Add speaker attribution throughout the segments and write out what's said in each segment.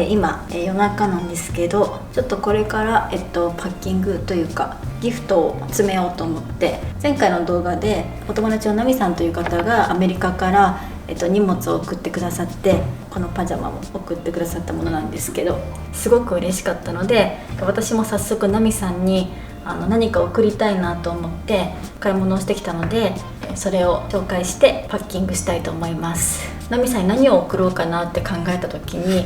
Speaker 1: 今、夜中なんですけど、ちょっとこれから、パッキングというかギフトを詰めようと思って、前回の動画でお友達のナミさんという方がアメリカから、荷物を送ってくださって、このパジャマも送ってくださったものなんですけど、すごく嬉しかったので、私も早速ナミさんに何か送りたいなと思って買い物をしてきたので、それを紹介してパッキングしたいと思います。ナミさんに何を送ろうかなって考えた時に、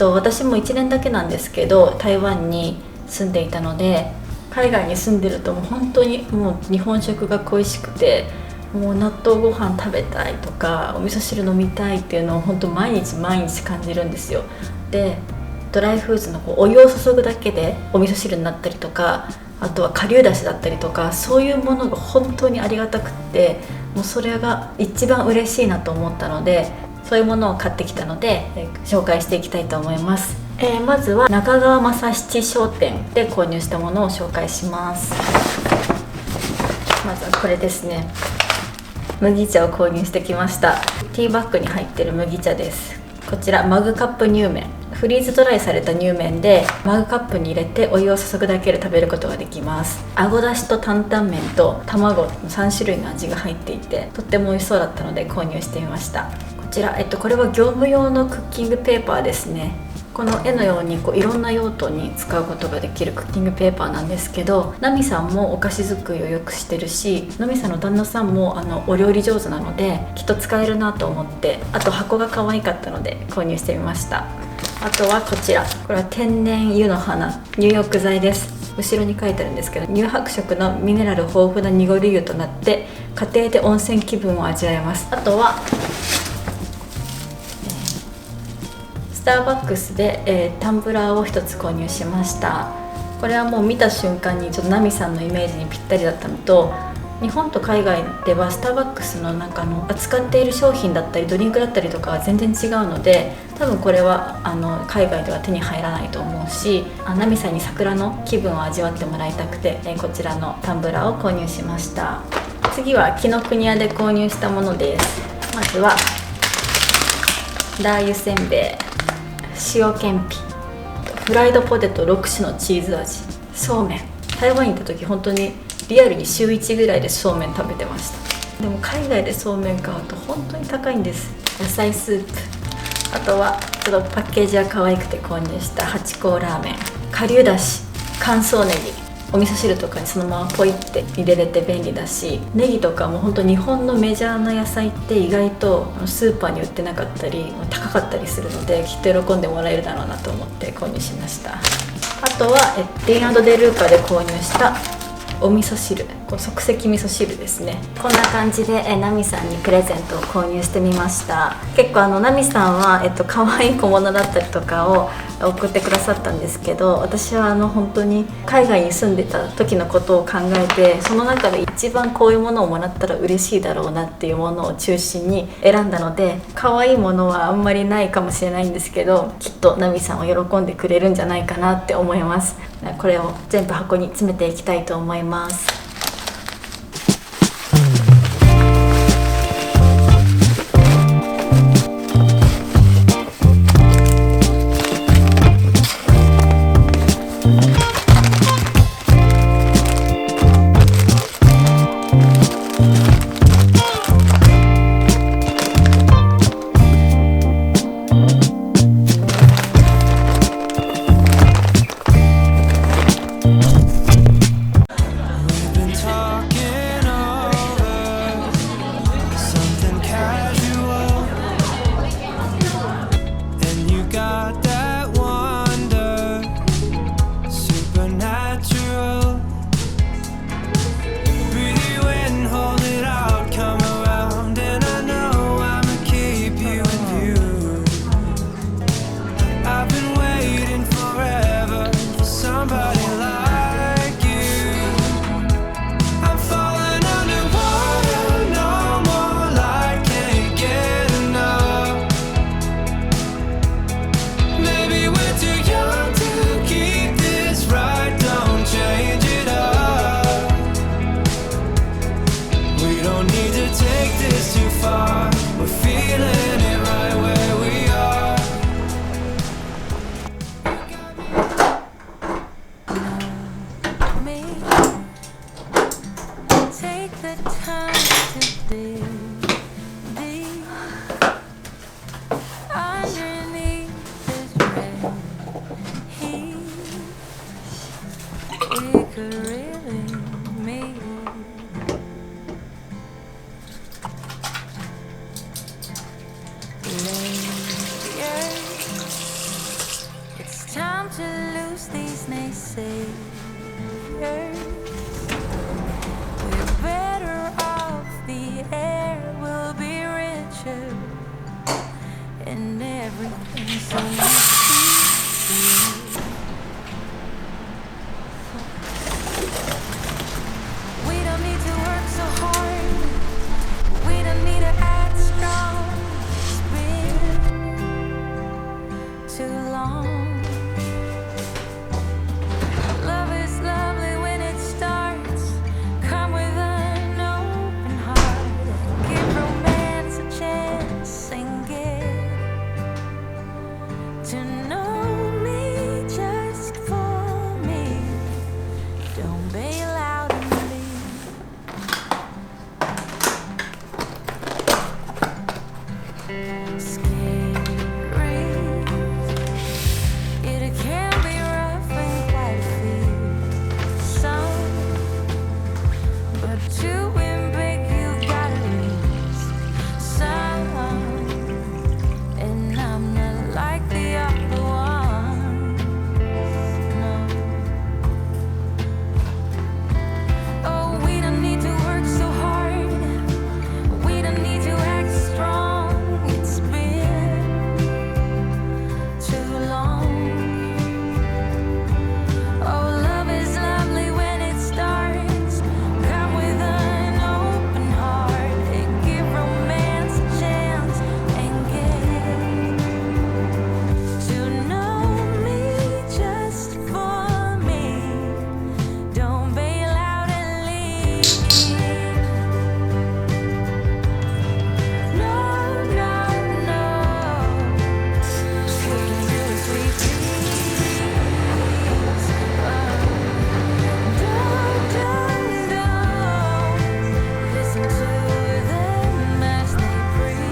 Speaker 1: 私も1年だけなんですけど台湾に住んでいたので、海外に住んでるともう本当にもう日本食が恋しくて、もう納豆ご飯食べたいとかお味噌汁飲みたいっていうのを本当毎日感じるんですよ。でドライフーズのお湯を注ぐだけでお味噌汁になったりとか、あとは顆粒だしだったりとか、そういうものが本当にありがたくって、もうそれが一番嬉しいなと思ったので、そういうものを買ってきたので、紹介していきたいと思います。まずは中川正七商店で購入したものを紹介します。まずはこれですね。麦茶を購入してきました。ティーバッグに入ってる麦茶です。こちらマグカップ乳麺、フリーズドライされた乳麺でマグカップに入れてお湯を注ぐだけで食べることができます。あごだしと担々麺と卵の3種類の味が入っていて、とっても美味しそうだったので購入してみました。こちら、これは業務用のクッキングペーパーですね。この絵のようにいろんな用途に使うことができるクッキングペーパーなんですけど、ナミさんもお菓子作りをよくしてるし、ナミさんの旦那さんもお料理上手なのできっと使えるなと思って、あと箱が可愛かったので購入してみました。あとはこちら、これは天然湯の花入浴剤です。後ろに書いてあるんですけど、乳白色のミネラル豊富な濁り湯となって家庭で温泉気分を味わえます。あとはスターバックスで、タンブラーを1つ購入しました。これはもう見た瞬間にちょっとナミさんのイメージにぴったりだったのと、日本と海外ではスターバックスの中の扱っている商品だったりドリンクだったりとかは全然違うので、多分これは海外では手に入らないと思うし、ナミさんに桜の気分を味わってもらいたくて、こちらのタンブラーを購入しました。次は紀ノ国屋で購入したものです。まずはラー油せんべい、塩けんぴ、フライドポテト6種のチーズ味、そうめん。台湾に行った時本当にリアルに週1ぐらいでそうめん食べてました。でも海外でそうめん買うと本当に高いんです。野菜スープ、あとはちょっとパッケージが可愛くて購入した八甲ラーメン、顆粒だし、乾燥ネギ、お味噌汁とかにそのままポイって入れれて便利だし、ネギとかも本当日本のメジャーな野菜って意外とスーパーに売ってなかったり高かったりするので、きっと喜んでもらえるだろうなと思って購入しました。あとはディーン&デルーカで購入したお味噌汁、即席味噌汁ですね。こんな感じでナミさんにプレゼントを購入してみました。結構ナミさんは可愛い小物だったりとかを送ってくださったんですけど、私は本当に海外に住んでた時のことを考えて、その中で一番こういうものをもらったら嬉しいだろうなっていうものを中心に選んだので、可愛いものはあんまりないかもしれないんですけど、きっとナミさんは喜んでくれるんじゃないかなって思います。これを全部箱に詰めていきたいと思います。
Speaker 2: could really mean. It's time to lose these naysayers. We're better off, the air will be richer, and everything's so much easier. We don't need to work so hard, we don't need to act strong. It's been too long. Love is lovely when it starts. Come with an open heart. Give romance a chance and get to know me just for me. Don't bail out and leave. Scary. It can be rough and quite fearsome, but to win big you've got to lose some. And I'm not like the other ones, no. Oh, we don't need to work so hard, we don't need to act strong. It's been too long. Oh, love is lovely when it starts. Come with an open heart and give romance a chance and get to know me just for me. Don't bail out and leave. No, no, no. We can do as we please. Don't listen to them as they preach.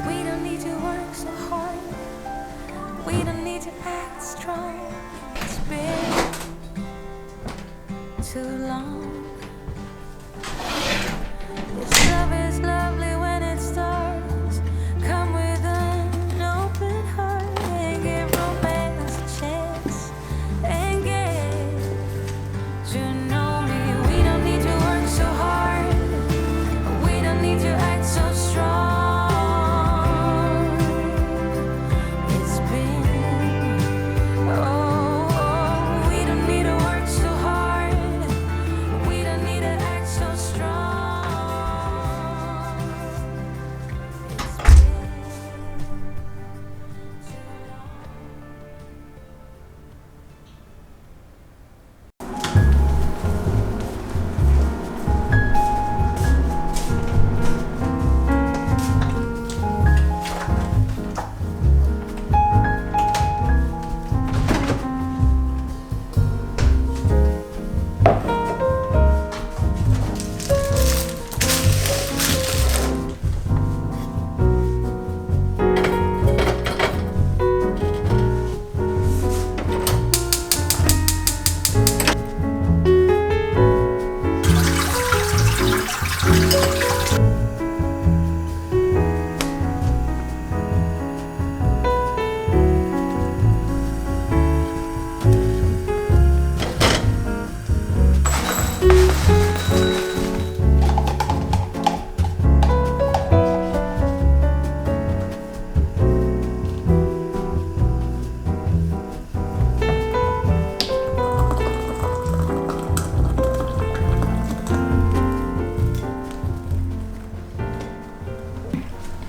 Speaker 2: We don't need to work so hard, we don't need to act strong. It's been too long. This love is lovely when it starts. Come with an open heart and give romance a chance and get to know me. We don't need to work so hard, we don't need to act so strong. It's been, oh, we don't need to work so hard, we don't need to act so strong. It's been too long.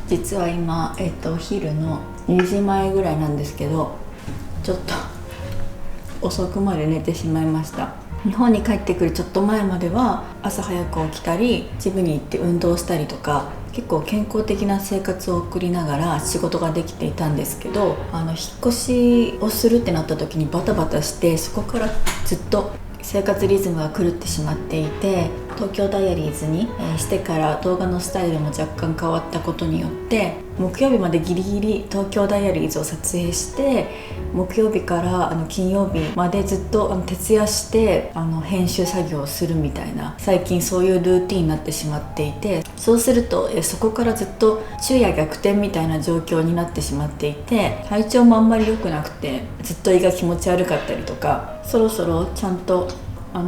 Speaker 1: 実は今、お昼の2時前ぐらいなんですけど、ちょっと遅くまで寝てしまいました。日本に帰ってくるちょっと前までは朝早く起きたりジムに行って運動したりとか、結構健康的な生活を送りながら仕事ができていたんですけど、引っ越しをするってなった時にバタバタして、そこからずっと生活リズムが狂ってしまっていて、東京ダイアリーズにしてから動画のスタイルも若干変わったことによって、木曜日までギリギリ東京ダイアリーズを撮影して、木曜日から金曜日までずっと徹夜して編集作業をするみたいな、最近そういうルーティンになってしまっていて、そうするとそこからずっと昼夜逆転みたいな状況になってしまっていて、体調もあんまり良くなくてずっと胃が気持ち悪かったりとか、そろそろちゃんと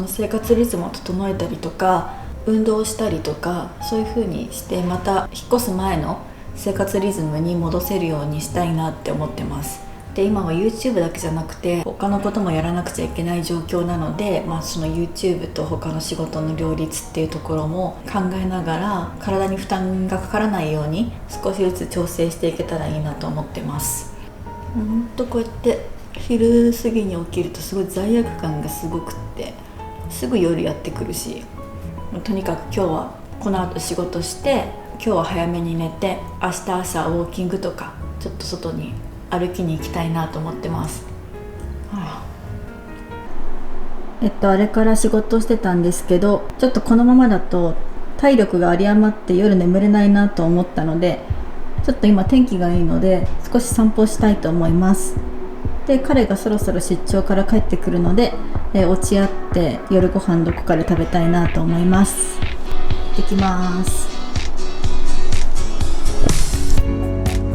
Speaker 1: 生活リズムを整えたりとか運動したりとか、そういう風にしてまた引っ越す前の生活リズムに戻せるようにしたいなって思ってます。で、今は YouTube だけじゃなくて他のこともやらなくちゃいけない状況なので、その YouTube と他の仕事の両立っていうところも考えながら、体に負担がかからないように少しずつ調整していけたらいいなと思ってます。こうやって昼過ぎに起きるとすごい罪悪感がすごくって、すぐ夜やってくるし、とにかく今日はこの後仕事して、今日は早めに寝て、明日朝ウォーキングとかちょっと外に歩きに行きたいなと思ってます。あれから仕事してたんですけど、ちょっとこのままだと体力が有り余って夜眠れないなと思ったので、ちょっと今天気がいいので少し散歩したいと思います。で、彼がそろそろ出張から帰ってくるので、落ち合って夜ご飯どこかで食べたいなと思います。行ってきます。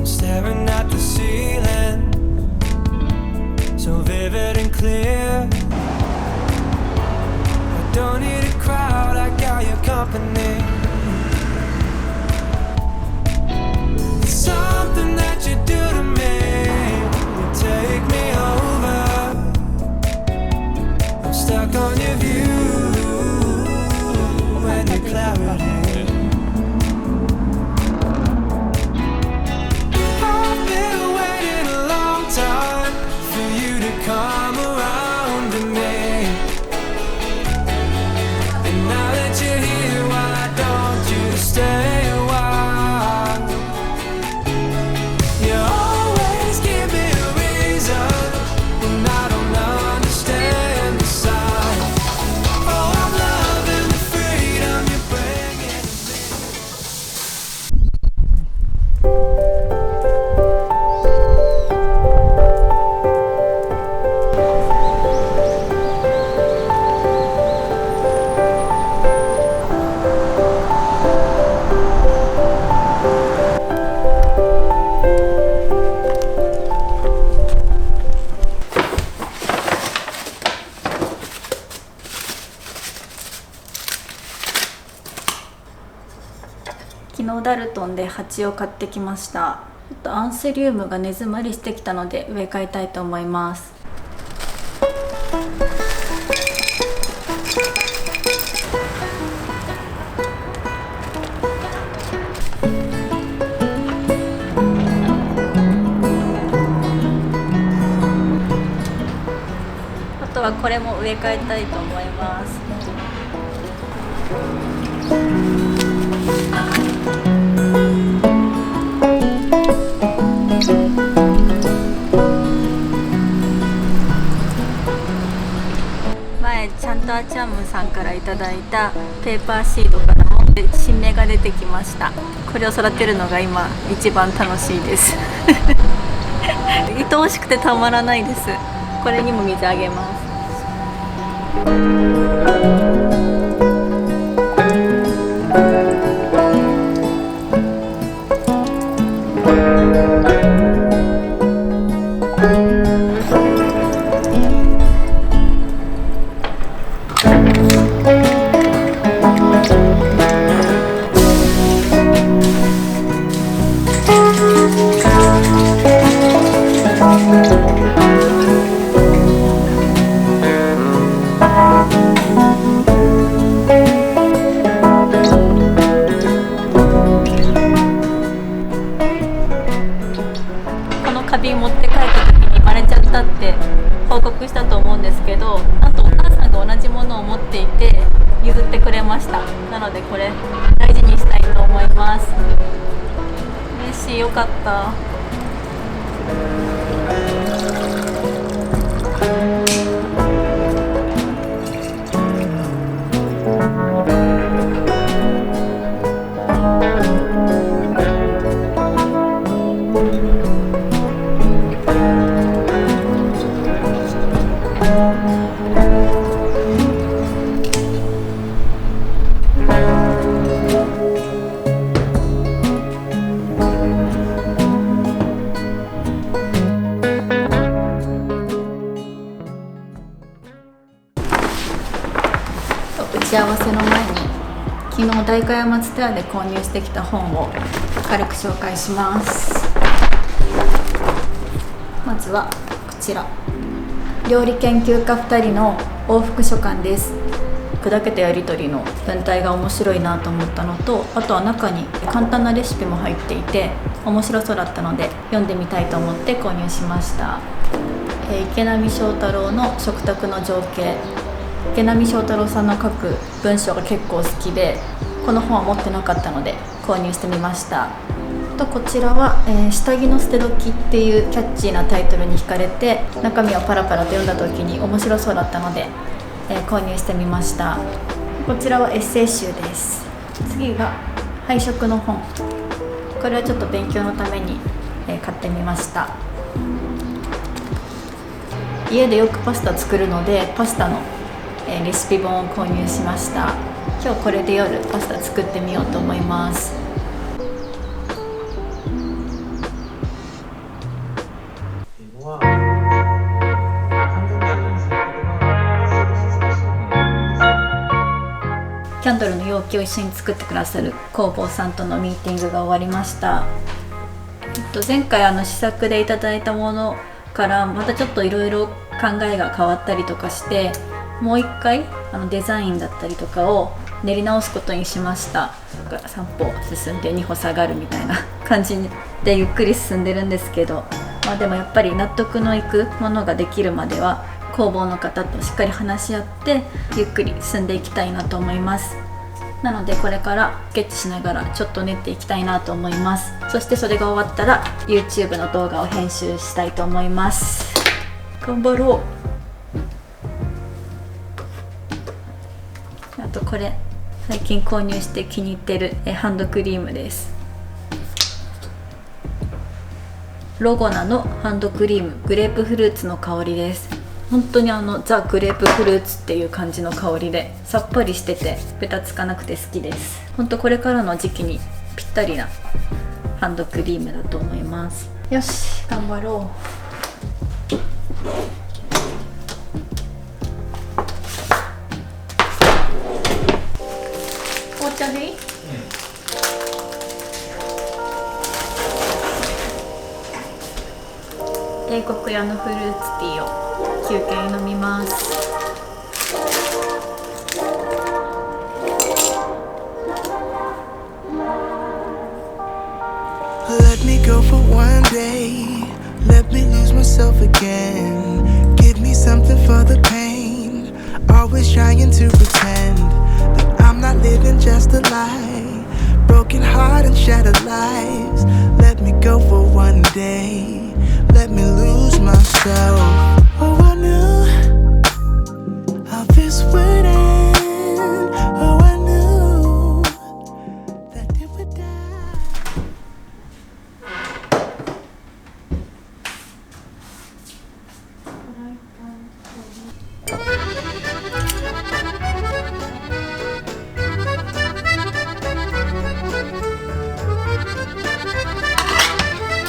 Speaker 3: Staring at the ceiling, so vivid and clear. I don't need a crowd, I got your company. There's something that you do to me, you take me over. I'm stuck on your view and your clarity. Come around to me, and now that you're here, why don't you stay a while? You always give me a reason when I don't understand the sign. Oh, I'm loving the freedom you're bringing to me.
Speaker 1: 昨日ダルトンで鉢を買ってきました。ちょっとアンスリウムが根詰まりしてきたので植え替えたいと思います。あとはこれも植え替えたいと思います。前ちゃんとアチャムさんからいただいたペーパーシードからも新芽が出てきました。これを育てるのが今一番楽しいです愛おしくてたまらないです。これにも水あげます。花瓶持って帰った時に割れちゃったって報告したと思うんですけど、なんとお母さんが同じものを持っていて譲ってくれました。なのでこれ大事にしたいと思います。嬉しい、よかった。打ち合わせの前に昨日代官山ツタヤで購入してきた本を軽く紹介します。まずはこちら、料理研究家2人の往復書簡です。砕けたやり取りの文体が面白いなと思ったのと、あとは中に簡単なレシピも入っていて面白そうだったので読んでみたいと思って購入しました。池波正太郎の食卓の情景。池波正太郎さんの書く文章が結構好きで、この本は持ってなかったので購入してみました。とこちらは、下着の捨て時っていうキャッチーなタイトルに惹かれて、中身をパラパラと読んだ時に面白そうだったので、購入してみました。こちらはエッセイ集です。次が配色の本。これはちょっと勉強のために、買ってみました。家でよくパスタ作るのでパスタのレシピ本を購入しました。今日これで夜パスタ作ってみようと思います。キャンドルの容器を一緒に作ってくださる工房さんとのミーティングが終わりました。前回試作でいただいたものからまたちょっといろいろ考えが変わったりとかして、もう一回デザインだったりとかを練り直すことにしました。3歩進んで2歩下がるみたいな感じでゆっくり進んでるんですけど、でもやっぱり納得のいくものができるまでは工房の方としっかり話し合ってゆっくり進んでいきたいなと思います。なのでこれからスケッチしながらちょっと練っていきたいなと思います。そしてそれが終わったら YouTube の動画を編集したいと思います。頑張ろう。あとこれ最近購入して気に入ってるハンドクリームです。ロゴナのハンドクリーム、グレープフルーツの香りです。本当にザ・グレープフルーツっていう感じの香りで、さっぱりしててベタつかなくて好きです。本当これからの時期にぴったりなハンドクリームだと思います。よし、頑張ろう。紅茶でいい？英国屋のフルーツティーを休憩に飲みます。
Speaker 3: Let me go for one day. Let me lose myself again. Give me something for the pain. Always trying to pretend that I'm not living just a lie. Broken heart and shattered lives. Let me go for one day. Let me lose myself. Oh, I knew how this would end. Oh, I knew that it would die.
Speaker 1: 今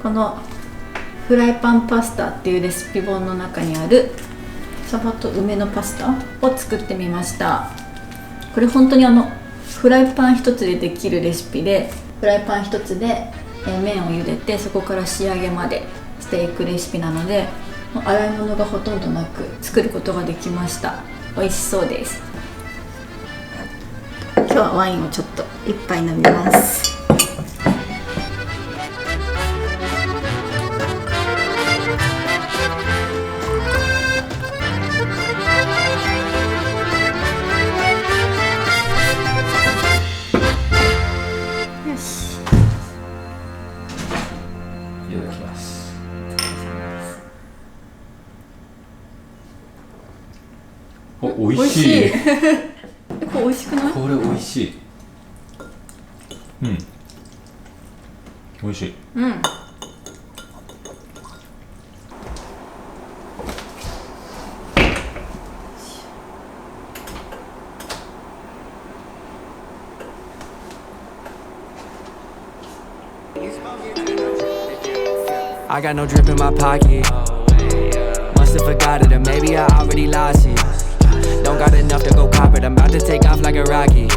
Speaker 1: このフライパンパスタっていうレシピ本の中にあるサバと梅のパスタを作ってみました。これ本当にフライパン一つでできるレシピで、フライパン一つで麺を茹でてそこから仕上げまでしていくレシピなので、洗い物がほとんどなく作ることができました。美味しそうです。今日はワインをちょっと一杯飲みます。
Speaker 4: いただきます。お、美味しい。
Speaker 1: これ美味しくない？
Speaker 4: これ美味しい。うん。美味しい。
Speaker 1: うん。
Speaker 5: I got no drip in my pocket. Must've forgot it, or maybe I already lost it. Don't got enough to go cop it. I'm about to take off like a rocket.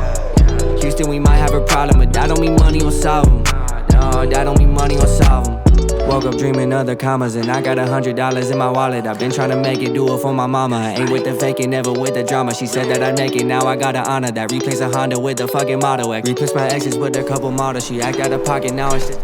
Speaker 5: Houston, we might have a problem, but that don't mean money will solve them. No, that don't mean money will solve them. Woke up dreaming of the commas, and I got $100 in my wallet. I've been trying to make it, do it for my mama. I ain't with the faking, never with the drama. She said that I'd make it, now I gotta honor that. Replace a Honda with the fucking Model X. Replace my exes with a couple models. She act out of pocket, now it's just